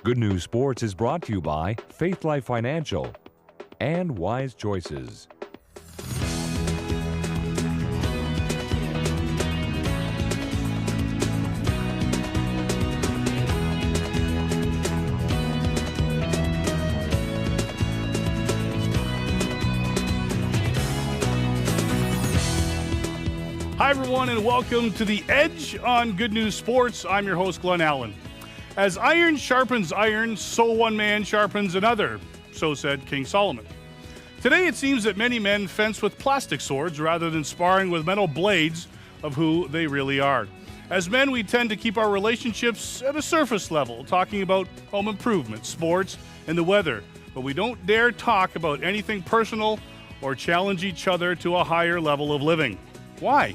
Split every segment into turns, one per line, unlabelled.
Good News Sports is brought to you by Faith Life Financial and Wise Choices.
Hi, everyone, and welcome to The Edge on Good News Sports. I'm your host, Glenn Allen. As iron sharpens iron, so one man sharpens another, so said King Solomon. Today, it seems that many men fence with plastic swords rather than sparring with metal blades of who they really are. As men, we tend to keep our relationships at a surface level, talking about home improvement, sports, and the weather, but we don't dare talk about anything personal or challenge each other to a higher level of living. Why?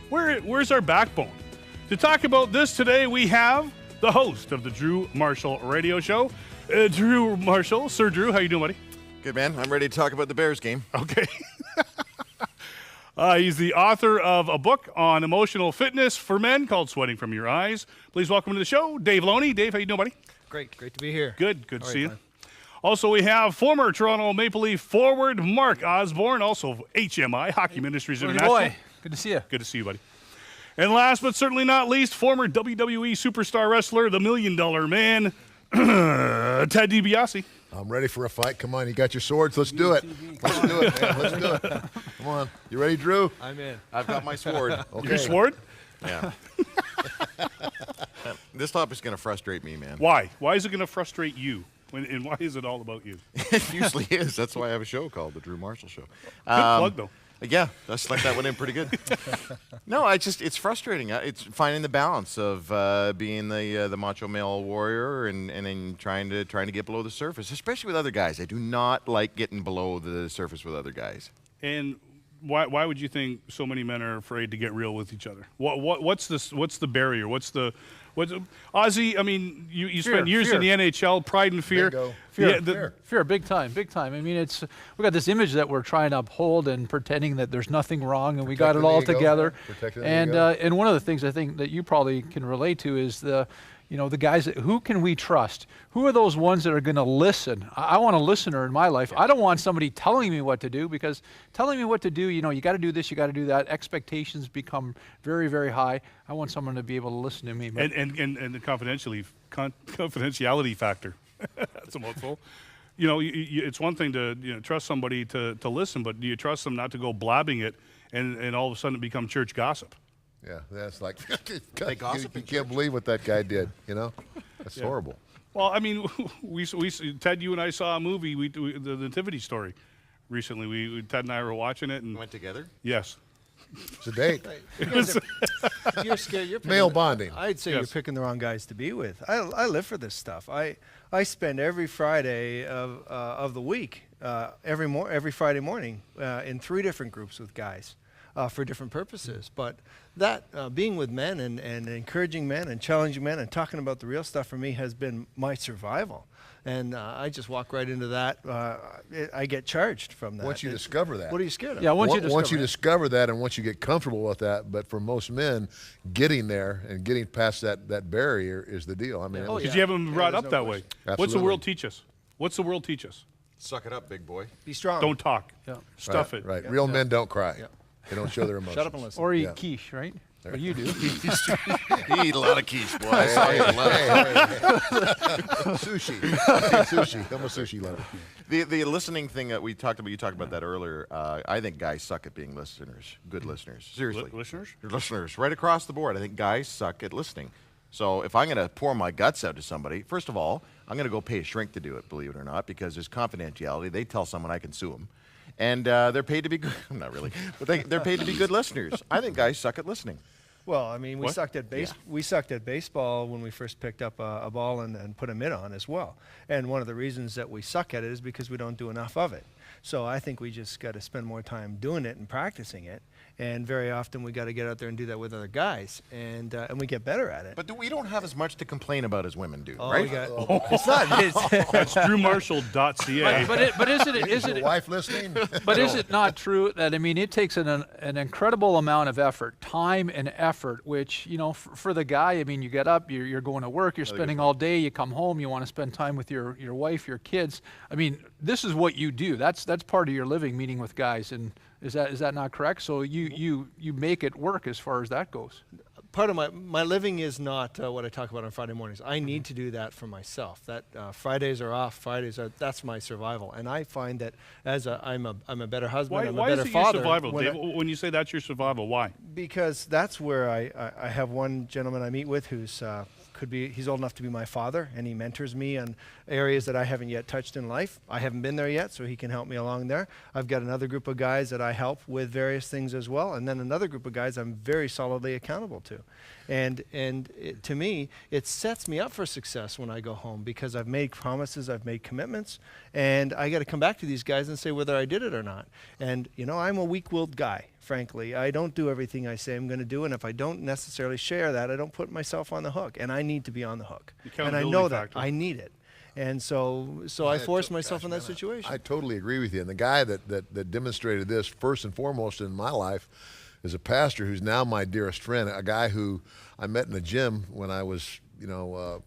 Where's our backbone? To talk about this today, we have the host of the Drew Marshall Radio Show, Drew Marshall. Sir Drew, how you doing, buddy?
Good, man. I'm ready to talk about the Bears game.
Okay. He's the author of a book on emotional fitness for men called Sweating from Your Eyes. Please welcome to the show, Dave Loney. Dave, how you doing, buddy?
Great to be here.
Good to see you. Also, we have former Toronto Maple Leaf forward Mark Osborne, also HMI, Hockey Ministries International.
Boy. Good to see you.
Good to see you, buddy. And last but certainly not least, former WWE Superstar wrestler, the $1 Million Man, Ted DiBiase.
I'm ready for a fight. Come on, you got your swords. Let's do it. Let's do it, man. Let's do it. Come on. You ready, Drew?
I'm in.
I've got my sword.
Okay.
Your sword?
Yeah. This topic's going to frustrate me, man.
Why? Why is it going to frustrate you? And why is it all about you?
It usually is. That's why I have a show called The Drew Marshall Show.
Good plug, though.
Yeah, I snuck that one in pretty good. No, it's frustrating. It's finding the balance of being the macho male warrior and then trying to get below the surface, especially with other guys. I do not like getting below the surface with other guys.
And why would you think so many men are afraid to get real with each other? What's the barrier? Ozzy, I mean, you spent years in the NHL, pride and fear.
Bingo.
Fear, big time. I mean, we got this image that we're trying to uphold and pretending that there's nothing wrong and we got it all together. And one of the things I think that you probably can relate to is the guys who can we trust? Who are those ones that are going to listen? I want a listener in my life. I don't want somebody telling me what to do, because telling me what to do, you got to do this, you got to do that. Expectations become very, very high. I want someone to be able to listen to me.
And the confidentiality factor. That's a mouthful. It's one thing to trust somebody to listen, but do you trust them not to go blabbing it and all of a sudden it become church gossip?
Yeah, that's like,
They gossip
you can't believe what that guy did, That's horrible.
Well, I mean, Ted, you and I saw a movie, the Nativity Story, recently. Ted and I were watching it. And
Went together?
Yes.
It's a date.
You're scared. You're
Male bonding.
I'd say
Yes.
you're picking the wrong guys to be with. I live for this stuff. I spend every Friday of the week, every Friday morning, in 3 different groups with guys. For different purposes, but that being with men and encouraging men and challenging men and talking about the real stuff for me has been my survival, and I just walk right into that. I get charged from that.
Once you discover that.
What are you scared of?
Yeah, once
you discover that and once you get comfortable with that, but for most men, getting there and getting past that barrier is the deal. I mean,
Because you haven't been brought up that way.
Absolutely.
What's the world teach us?
Suck it up, big boy.
Be strong.
Don't talk.
Yeah.
Stuff it.
Right. Real men don't cry.
Yeah.
They don't show their emotions.
Shut up and listen.
Or eat quiche, right? Or you do.
He eat a lot of quiche, boy. I saw him
Sushi. I eat sushi. I'm a sushi lover.
The listening thing that you talked about that earlier. I think guys suck at being listeners, good listeners. Seriously.
Listeners?
Listeners, right across the board. I think guys suck at listening. So if I'm going to pour my guts out to somebody, first of all, I'm going to go pay a shrink to do it, believe it or not, because there's confidentiality. They tell someone I can sue them. And they're paid to be good. Not really, but they're paid to be good listeners. I think guys suck at listening.
Well, I mean, we sucked at baseball when we first picked up a ball and put a mitt on as well. And one of the reasons that we suck at it is because we don't do enough of it. So I think we just got to spend more time doing it and practicing it. And very often we got to get out there and do that with other guys, and we get better at it.
But we don't have as much to complain about as women do,
Oh,
right?
we got, it's not.
That's drewmarshall.ca.
But is it
Your wife listening?
But is it not true that, I mean, it takes an incredible amount of effort, time and effort, which, you know, for the guy, I mean, you get up, you're going to work, you're spending all day, you come home, you want to spend time with your wife, your kids. I mean, this is what you do. That's part of your living, meeting with guys. And is that not correct? So you make it work as far as that goes.
Part of my living is not what I talk about on Friday mornings. I need to do that for myself. That Fridays are off. That's my survival. And I find that I'm a better husband. I'm a better father.
Why is it your survival, Dave? When you say that's your survival, why?
Because that's where I have one gentleman I meet with who's he's old enough to be my father, and he mentors me on areas that I haven't yet touched in life. I haven't been there yet, so he can help me along there. I've got another group of guys that I help with various things as well, and then another group of guys I'm very solidly accountable to. And to me, it sets me up for success when I go home, because I've made promises, I've made commitments, and I got to come back to these guys and say whether I did it or not. And, you know, I'm a weak-willed guy, frankly. I don't do everything I say I'm going to do, and if I don't necessarily share that, I don't put myself on the hook, and I need to be on the hook. And I know that. I need it. And so I force myself in that situation.
I totally agree with you. And the guy that demonstrated this first and foremost in my life is a pastor who's now my dearest friend, a guy who I met in the gym when I was, you know,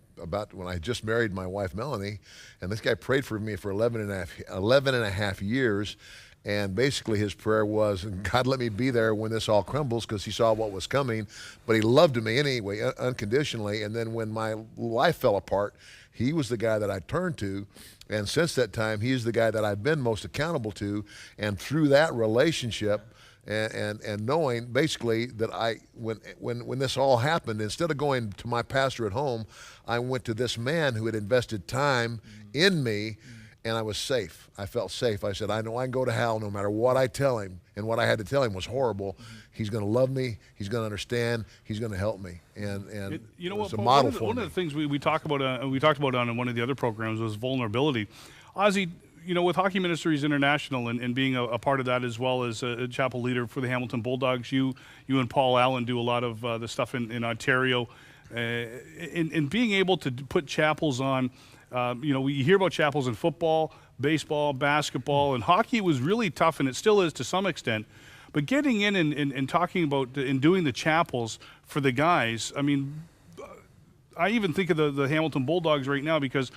when I just married my wife, Melanie. And this guy prayed for me for 11 and a half years. And basically his prayer was, God, let me be there when this all crumbles, because he saw what was coming. But he loved me anyway, unconditionally. And then when my life fell apart, he was the guy that I turned to. And since that time, he's the guy that I've been most accountable to. And through that relationship, and knowing basically that when this all happened, instead of going to my pastor at home, I went to this man who had invested time in me, and I was safe. I felt safe. I said, I know I can go to hell no matter what I tell him, and what I had to tell him was horrible. He's going to love me. He's going to understand. He's going to help me. And
you know
it was
what,
a model for me.
One of the things we talked about on one of the other programs was vulnerability. Ozzy, you know, with Hockey Ministries International and being a part of that, as well as a chapel leader for the Hamilton Bulldogs, you and Paul Allen do a lot of the stuff in Ontario. In being able to put chapels on, you know, we hear about chapels in football, baseball, basketball, and hockey was really tough, and it still is to some extent. But getting in and talking about and doing the chapels for the guys, I mean, I even think of the Hamilton Bulldogs right now, because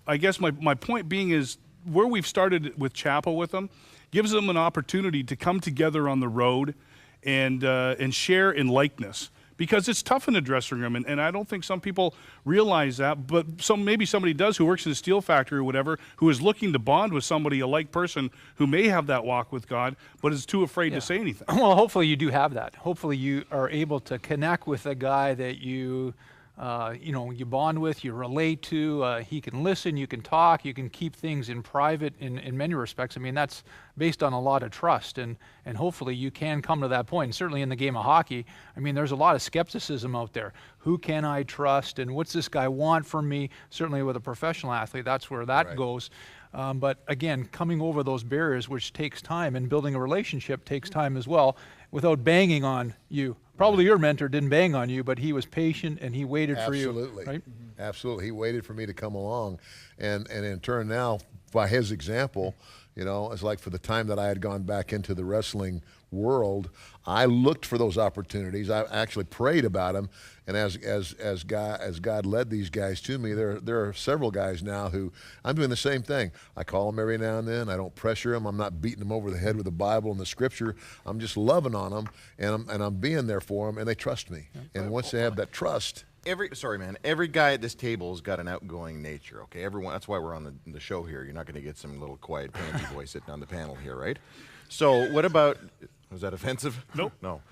I guess my point being is, where we've started with chapel with them gives them an opportunity to come together on the road and share in likeness, because it's tough in the dressing room, and I don't think some people realize that, but maybe somebody does who works in a steel factory or whatever, who is looking to bond with somebody, a like person who may have that walk with God, but is too afraid to say anything.
Well, hopefully you do have that. Hopefully you are able to connect with a guy that you bond with, you relate to. He can listen, you can talk, you can keep things in private in many respects. I mean, that's based on a lot of trust, and hopefully you can come to that point. And certainly in the game of hockey, I mean, there's a lot of skepticism out there. Who can I trust, and what's this guy want from me? Certainly with a professional athlete, that's where that goes. But again, coming over those barriers, which takes time, and building a relationship takes time as well, without banging on you. Probably your mentor didn't bang on you, but he was patient and he waited for you.
Absolutely.
Right?
Absolutely. He waited for me to come along. And in turn now, by his example, you know, it's like for the time that I had gone back into the wrestling world, I looked for those opportunities. I actually prayed about them. And as God led these guys to me, there are several guys now who I'm doing the same thing. I call them every now and then. I don't pressure them. I'm not beating them over the head with the Bible and the Scripture. I'm just loving on them, and I'm being there for them, and they trust me. And once they have that trust.
Every guy at this table has got an outgoing nature, okay? Everyone, that's why we're on the show here. You're not going to get some little quiet pansy boy sitting on the panel here, right? So what about, was that offensive?
Nope.
No.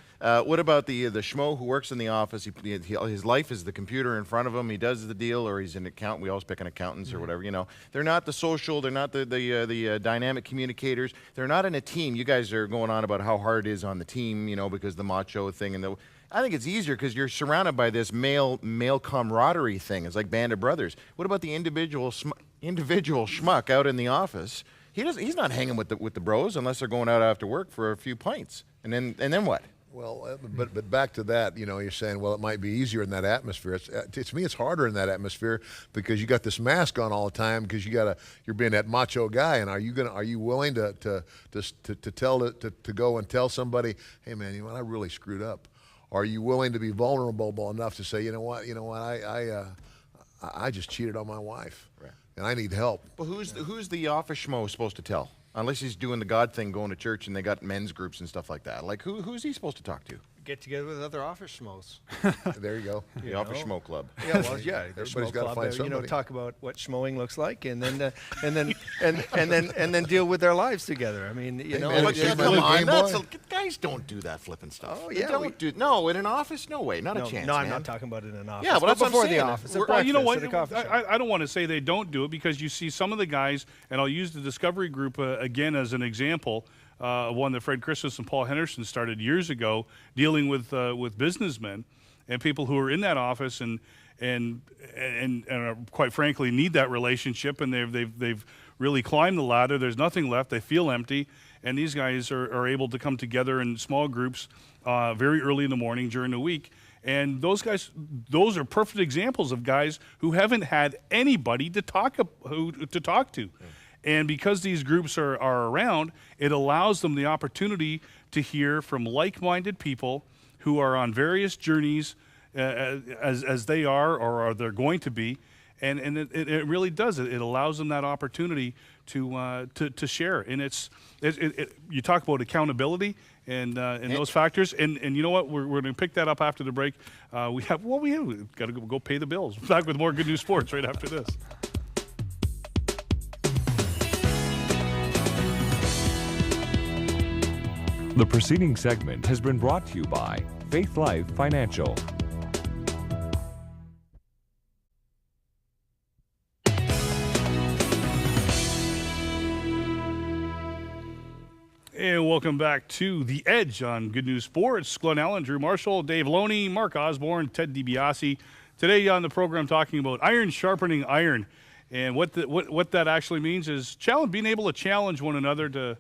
What about the schmo who works in the office? His life is the computer in front of him. He does the deal, or he's an accountant. We always pick an accountants or whatever, you know. They're not the social. They're not the dynamic communicators. They're not in a team. You guys are going on about how hard it is on the team, you know, because the macho thing and I think it's easier because you're surrounded by this male camaraderie thing. It's like Band of Brothers. What about the individual schmuck out in the office He's not hanging with the bros unless they're going out after work for a few pints. And then what?
Well, but back to that, you're saying, well, it might be easier in that atmosphere. To me, it's harder in that atmosphere because you got this mask on all the time because you're being that macho guy. And are you willing to go and tell somebody, hey man, I really screwed up? Are you willing to be vulnerable enough to say, I just cheated on my wife, right, and I need help?
Well, who's the office schmo supposed to tell? Unless he's doing the God thing, going to church, and they got men's groups and stuff like that. Like, who's he supposed to talk to?
Get together with other office schmoes.
There you go.
The office schmo club.
Yeah, well, yeah.
Everybody's got to find somebody.
Talk about what schmoing looks like, and then deal with their lives together. I mean,
come on, guys don't do that flipping stuff.
Oh yeah,
no, in an office, no way, not a chance.
No,
man.
I'm not talking about in an office.
Yeah, but that's
before
what I'm saying.
The office.
You know what? I don't want to say they don't do it because you see some of the guys, and I'll use the Discovery Group again as an example. One that Fred Christmas and Paul Henderson started years ago, dealing with businessmen and people who are in that office and quite frankly need that relationship, and they've really climbed the ladder. There's nothing left. They feel empty, and these guys are able to come together in small groups very early in the morning during the week. And those are perfect examples of guys who haven't had anybody to talk to. And because these groups are around, it allows them the opportunity to hear from like-minded people who are on various journeys as they are or are they're going to be. And it really does. It allows them that opportunity to share. And you talk about accountability and those factors. And you know what? We're going to pick that up after the break. We've got to go pay the bills. Back with more Good News Sports right after this.
The preceding segment has been brought to you by Faith Life Financial.
And welcome back to The Edge on Good News Sports. Glenn Allen, Drew Marshall, Dave Loney, Mark Osborne, Ted DiBiase. Today on the program talking about iron sharpening iron. And what that actually means is being able to challenge one another to,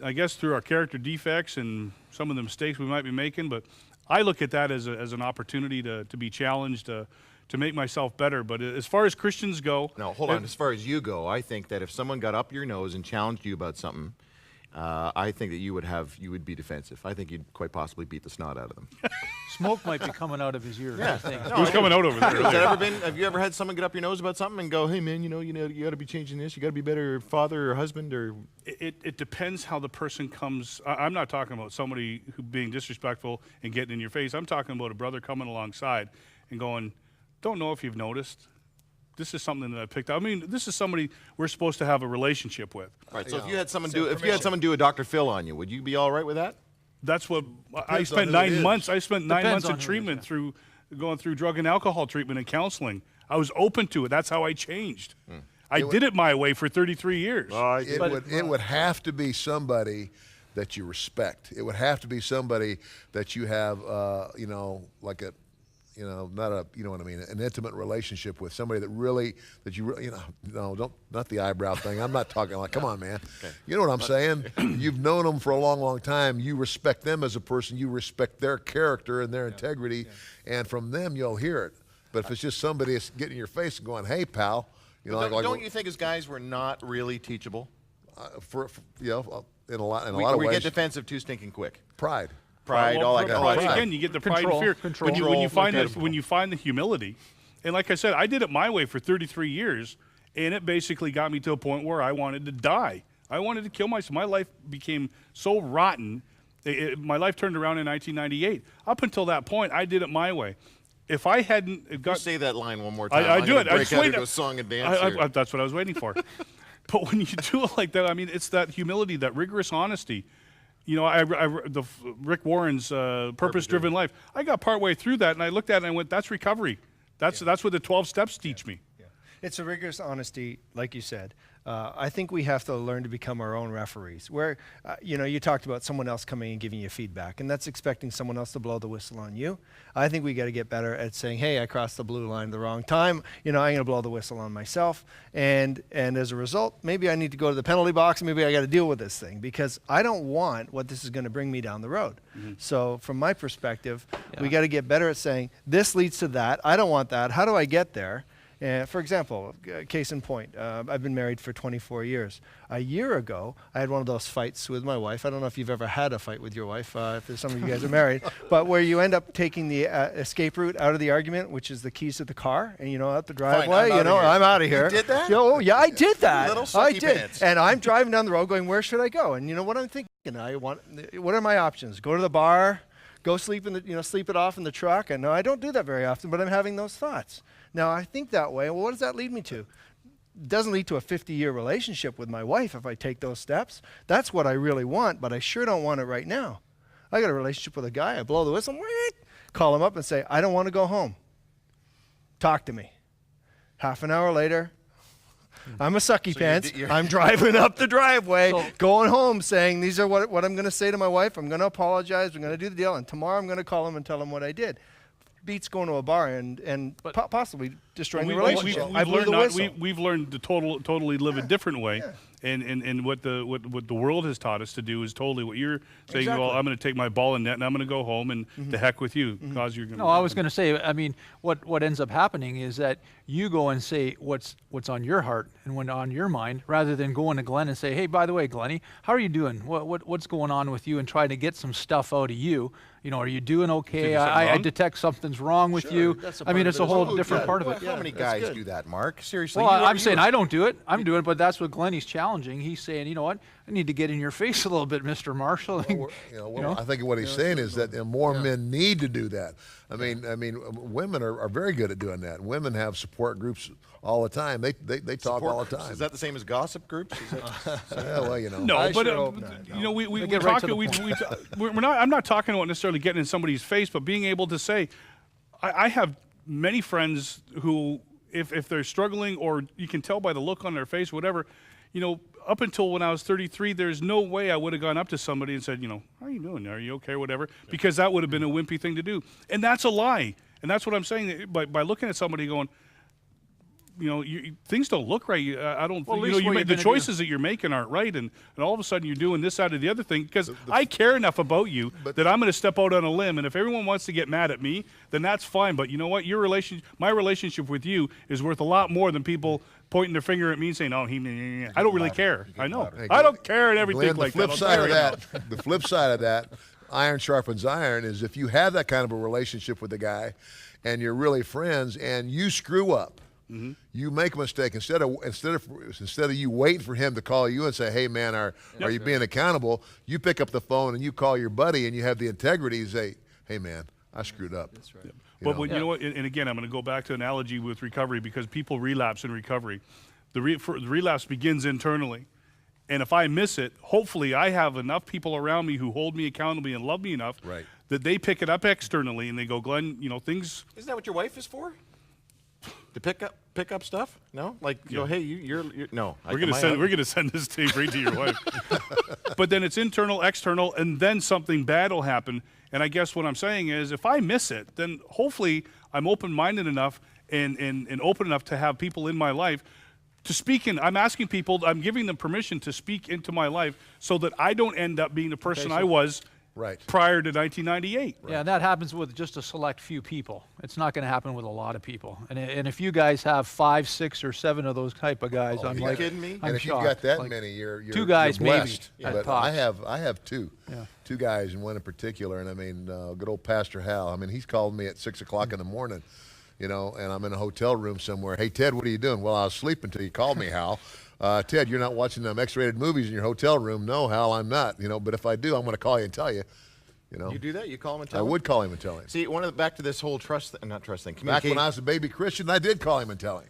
I guess, through our character defects and some of the mistakes we might be making. But I look at that as an opportunity to be challenged, to make myself better. But as far as Christians go...
No, hold on. As far as you go, I think that if someone got up your nose and challenged you about something, I think that you would be defensive. I think you'd quite possibly beat the snot out of them.
Smoke might be coming out of his ears. Yeah. I think.
Who's coming out over there?
Have you ever had someone get up your nose about something and go, hey man, you got to be changing this. You got to be better father or husband or...
It depends how the person comes. I'm not talking about somebody who being disrespectful and getting in your face. I'm talking about a brother coming alongside and going, don't know if you've noticed. This is something that I picked up. I mean, this is somebody we're supposed to have a relationship with.
Right. So if you had someone do a Dr. Phil on you, would you be all right with that?
That's what I spent 9 months. I spent 9 months of treatment going through drug and alcohol treatment and counseling. I was open to it. That's how I changed. I did it my way for 33 years.
It would have to be somebody that you respect. It would have to be somebody that you have, like a, not a, what I mean, an intimate relationship with, somebody not the eyebrow thing. I'm not talking like, come on, man. Okay. You know what I'm saying? You've known them for a long, long time. You respect them as a person. You respect their character and their integrity, and from them you'll hear it. But if it's just somebody that's getting in your face and going, hey, pal,
don't you think as guys we're not really teachable?
In a lot of ways.
We get defensive too stinking quick.
Pride,
all that kind of stuff.
Again, you get the pride and fear. When you find the humility, and like I said, I did it my way for 33 years, and it basically got me to a point where I wanted to die. I wanted to kill myself. My life became so rotten. My life turned around in 1998. Up until that point, I did it my way. If I hadn't got...
say that line one more time.
I do it.
Break out into a song and dance.
That's what I was waiting for. But when you do it like that, I mean, it's that humility, that rigorous honesty. Rick Warren's Purpose-Driven Life. I got partway through that, and I looked at it and I went, that's recovery. That's what the 12 steps teach me.
Yeah. It's a rigorous honesty, like you said. I think we have to learn to become our own referees. Where, you talked about someone else coming and giving you feedback, and that's expecting someone else to blow the whistle on you. I think we got to get better at saying, hey, I crossed the blue line the wrong time. I'm going to blow the whistle on myself. And as a result, maybe I need to go to the penalty box, and maybe I got to deal with this thing because I don't want what this is going to bring me down the road. So from my perspective, we got to get better at saying, this leads to that. I don't want that. How do I get there? For example, case in point, I've been married for 24 years. A year ago, I had one of those fights with my wife. I don't know if you've ever had a fight with your wife, if there's some of you guys are married, but where you end up taking the escape route out of the argument, which is the keys to the car, and out the driveway,
I'm
out of here.
You did that?
Oh, yeah, I did that.
Little
I
sucky
did.
pants.
And I'm driving down the road going, where should I go? And you know what I'm thinking? What are my options? Go to the bar? Go sleep sleep it off in the truck? And no, I don't do that very often, but I'm having those thoughts. Now, I think that way. Well, what does that lead me to? It doesn't lead to a 50-year relationship with my wife if I take those steps. That's what I really want, but I sure don't want it right now. I got a relationship with a guy. I blow the whistle, call him up and say, I don't want to go home. Talk to me. Half an hour later, I'm a sucky pants. I'm driving up the driveway, going home saying, these are what I'm going to say to my wife. I'm going to apologize. We're going to do the deal. And tomorrow I'm going to call him and tell him what I did. Beats going to a bar and possibly destroying the relationship.
We've learned to totally live a different way, and what the world has taught us to do is totally what you're saying. Exactly. Well, I'm going to take my ball and net, and I'm going to go home, and the heck with you, because you're going.
No, I was going to say. I mean, what ends up happening is that you go and say what's on your heart and what's on your mind, rather than going to Glenn and say, hey, by the way, Glenny, how are you doing? What's going on with you, and try to get some stuff out of you. Are you doing okay? I detect something's wrong with you. I mean, it's a whole different part of it.
How many guys do that, Mark? Seriously.
Well, I'm saying I don't do it. I'm doing it, but that's what Glenny's challenging. He's saying, you know what? I need to get in your face a little bit, Mr. Marshall.
I think what he's saying is that more men need to do that. I mean, women are very good at doing that. Women have support groups all the time. They talk all the time.
Is that the same as gossip groups?
Yeah, well,
No, but we talk. I'm not talking about necessarily getting in somebody's face, but being able to say, I have many friends who, if they're struggling, or you can tell by the look on their face, whatever, up until when I was 33, there's no way I would have gone up to somebody and said, how are you doing? Are you okay, or whatever? Because that would have been a wimpy thing to do. And that's a lie. And that's what I'm saying. By looking at somebody going, things don't look right. I don't think, the choices that you're making aren't right. And all of a sudden you're doing this, that, or the other thing. Because I care enough about you that I'm going to step out on a limb. And if everyone wants to get mad at me, then that's fine. But you know what? My relationship with you is worth a lot more than people pointing their finger at me and saying, "Oh, I don't really care." I know. I don't care and everything.
Glenn, the flip side of that, iron sharpens iron, is if you have that kind of a relationship with the guy, and you're really friends, and you screw up. You make a mistake, instead of you waiting for him to call you and say, "Hey man, are you being accountable?" You pick up the phone and you call your buddy, and you have the integrity to say, "Hey man, I screwed up."
That's right.
But you know what? And again, I'm going to go back to an analogy with recovery, because people relapse in recovery. The relapse begins internally, and if I miss it, hopefully I have enough people around me who hold me accountable and love me enough that they pick it up externally and they go, "Glenn, things."
Isn't that what your wife is for? To pick up stuff? No, hey, you're no.
We're gonna send this tape right to your wife. But then it's internal, external, and then something bad will happen. And I guess what I'm saying is, if I miss it, then hopefully I'm open-minded enough and open enough to have people in my life to speak in. I'm asking people, I'm giving them permission to speak into my life, so that I don't end up being the person I was. Prior to 1998.
Yeah, and that happens with just a select few people. It's not going to happen with a lot of people. And if you guys have 5, 6, or 7 of those type of guys, I'm like,
kidding me?
And if you've got that many, you're
2 guys
you're blessed.
maybe.
But I have 2. Yeah. 2 guys, and one in particular. And I mean, good old Pastor Hal. I mean, he's called me at 6 o'clock in the morning, and I'm in a hotel room somewhere. "Hey Ted, what are you doing?" "Well, I was sleeping until you called me, Hal." "Ted, you're not watching them X-rated movies in your hotel room." "No, Hal, I'm not. But if I do, I'm going to call you and tell you."
You do that? You call him and tell him?
I would call him and tell him.
See, back to this whole not trust thing.
Back when I was a baby Christian, I did call him and tell him.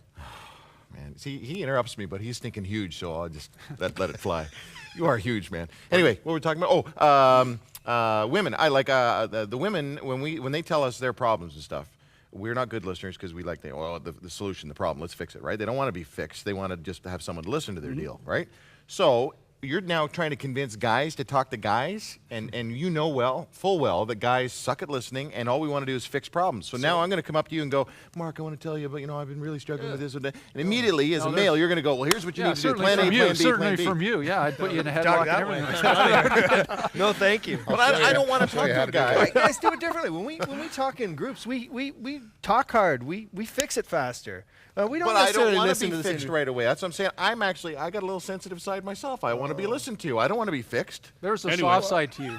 Man, see, he interrupts me, but he's thinking huge, so I'll just let it fly. You are huge, man. Anyway, what were we talking about? Women. I like the women when they tell us their problems and stuff. we're not good listeners because we like the solution, the problem, let's fix it, right? They don't want to be fixed. They want to just have someone to listen to their deal, right? So you're now trying to convince guys to talk to guys, and you know full well that guys suck at listening, and all we want to do is fix problems. So now I'm going to come up to you and go, Mark, I want to tell you, but I've been really struggling with this and that. And immediately, as a male, you're going to go, well, here's what you need to do. Plan A, Plan B, Plan B.
Certainly from you. Yeah, I'd put you in a headlock and everything.
No, thank you.
But I don't want to talk to a guy.
Right, guys do it differently. When we talk in groups, we talk hard. We fix it faster. We don't
But I
necessarily
don't want
listen
to be
to the
fixed right away. That's what I'm saying. I got a little sensitive side myself. I want to be listened to. I don't want to be fixed.
There's a soft side to you.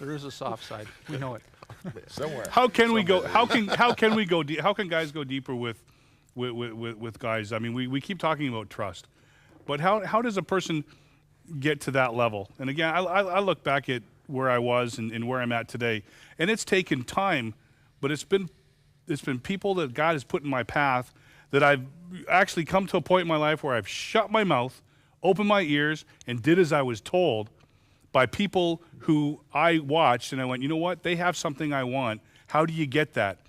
There is a soft side. We know it.
Somewhere.
How can we go? How can we go? How can guys go deeper with guys? I mean, we keep talking about trust, but how does a person get to that level? And again, I look back at where I was and where I'm at today, and it's taken time, but it's been people that God has put in my path that I've actually come to a point in my life where I've shut my mouth, opened my ears, and did as I was told by people who I watched, and I went, you know what? They have something I want. How do you get that?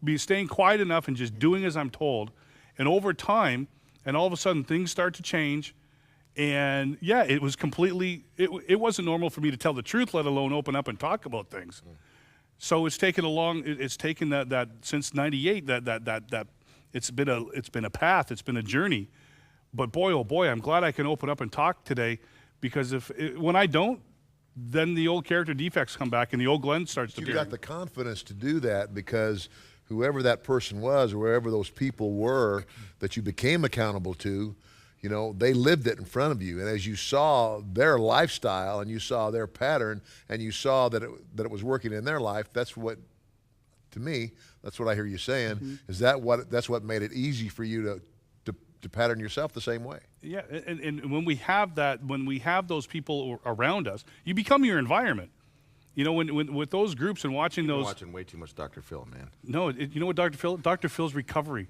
Be staying quiet enough and just doing as I'm told. And over time, and all of a sudden, things start to change. And yeah, it was completely, it wasn't normal for me to tell the truth, let alone open up and talk about things. So it's taken that since '98 that it's been a path, it's been a journey. But boy, oh boy, I'm glad I can open up and talk today, because when I don't, then the old character defects come back and the old Glenn starts to appear.
You got the confidence to do that because whoever that person was or wherever those people were that you became accountable to, they lived it in front of you. And as you saw their lifestyle and you saw their pattern and you saw that it was working in their life, that's what, to me, that's what I hear you saying, is that's what made it easy for you to pattern yourself the same way.
Yeah, and when we have those people around us, you become your environment. When with those groups and watching those.
You're watching way too much Dr. Phil, man.
No, you know what Dr. Phil's recovery.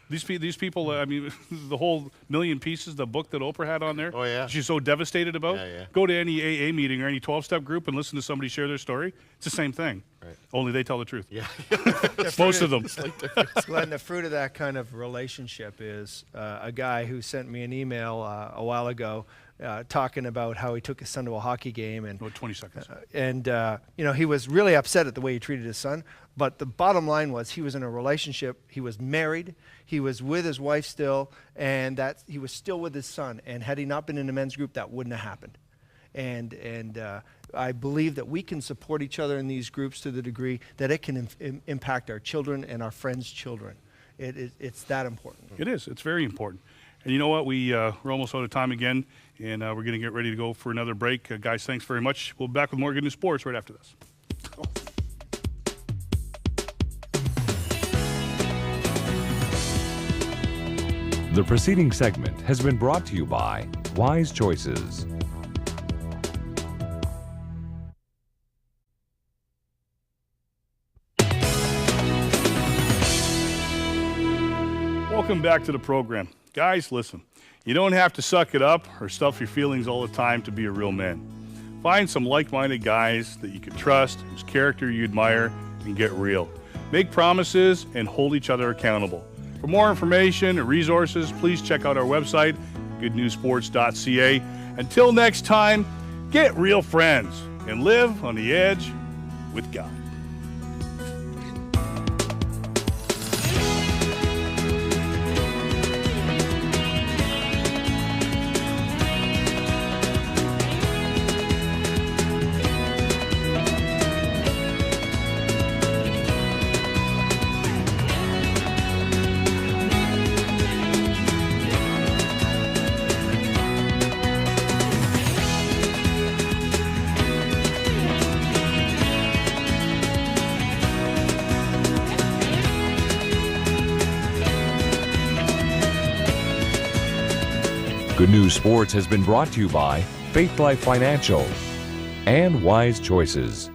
These people, I mean, the whole Million Pieces, the book that Oprah had on there.
Oh, yeah.
She's so devastated about.
Yeah.
Go to any AA meeting or any 12-step group and listen to somebody share their story. It's the same thing.
Right.
Only they tell the truth.
Yeah.
Most of them.
Glenn, the fruit of that kind of relationship is a guy who sent me an email a while ago talking about how he took his son to a hockey game. And
20 seconds.
He was really upset at the way he treated his son. But the bottom line was he was in a relationship. He was married. He was with his wife still. And that he was still with his son. And had he not been in a men's group, that wouldn't have happened. And I believe that we can support each other in these groups to the degree that it can impact our children and our friends' children. It's that important.
It is. It's very important. And you know what? We're almost out of time again, and we're going to get ready to go for another break. Guys, thanks very much. We'll be back with more Good News Sports right after this.
The preceding segment has been brought to you by Wise Choices.
Welcome back to the program. Guys, listen, you don't have to suck it up or stuff your feelings all the time to be a real man. Find some like-minded guys that you can trust, whose character you admire, and get real. Make promises and hold each other accountable. For more information and resources, please check out our website, goodnewsports.ca. Until next time, get real friends and live on the edge with God.
Good News Sports has been brought to you by Faith Life Financial and Wise Choices.